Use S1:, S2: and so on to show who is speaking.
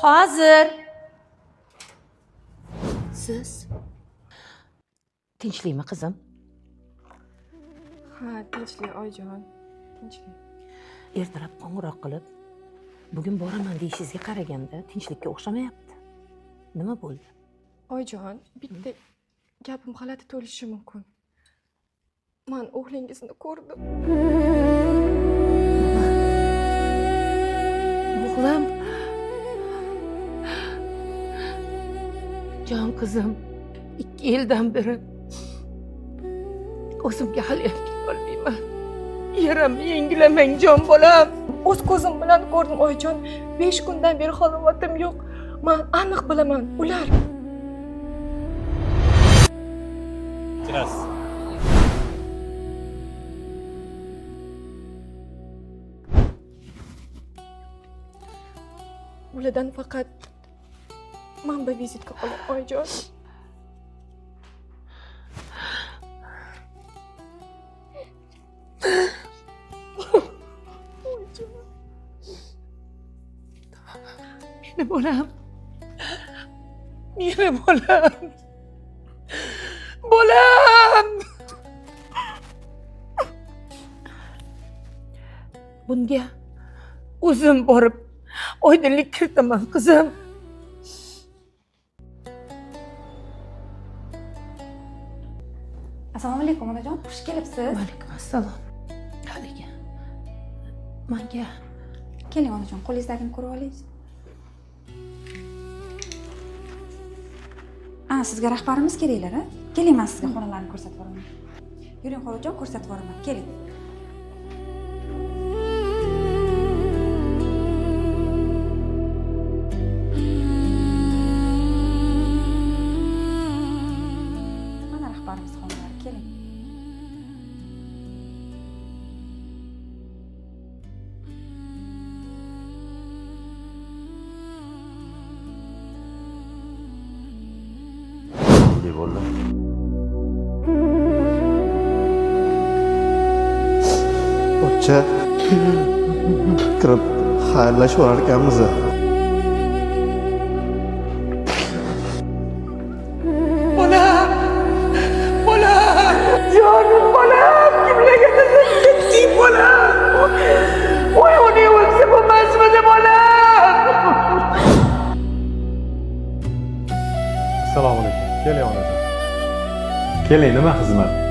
S1: Hozir. Siz tinchlikmi qizim?
S2: Ha, tinchlik oyijon, tinchlik.
S1: Ertalab qo'ng'iroq qilib, bugun boraman deyishingizga qaraganda tinchlikka o'xshamayapti. Nima bo'ldi?
S2: Oyijon, bitta gapim g'alati to'lishi mumkin. Men o'g'lingizni ko'rdim.
S1: O'g'lim. Jon qizim, 2 yildan beri o'zimga hali olmayman. Yerimni yenglamang jon bolam.
S2: O'z ko'zim bilan ko'rdim oyijon. 5 kundan beri halovatim yo'q. Men aniq bilaman, ular.
S3: Chiras.
S2: Ulardan faqat men bir vizitga qolay oyijon.
S1: Meni bolam. Meni bolam. Bolam. Bunga o'zim borib oydinlik kiritaman qizim.
S4: Assalomu alaykum onajon, xush kelibsiz.
S1: Va alaykum assalom. Haligi. Menga
S4: Keling onajon, qo'lingizdagini ko'rib olaysiz. Sizga rahbarimiz keraklar, a? Keling, men sizga xonalarni ko'rsatib boraman. Yuring xolajon, ko'rsatib boraman. Keling. Mana rahbarimiz xonalari, keling.
S3: Ne bo'ldi?
S5: Pochcha kirib xayrlashib olar ekanmiz.
S1: bolam. Bolam. Jonim bolam. Kimlarga ketding bolam? Voy, uni o'lsa bo'lmasmidi bolam?
S3: Assalomu alaykum. Keling onajon. Keling, nima xizmat?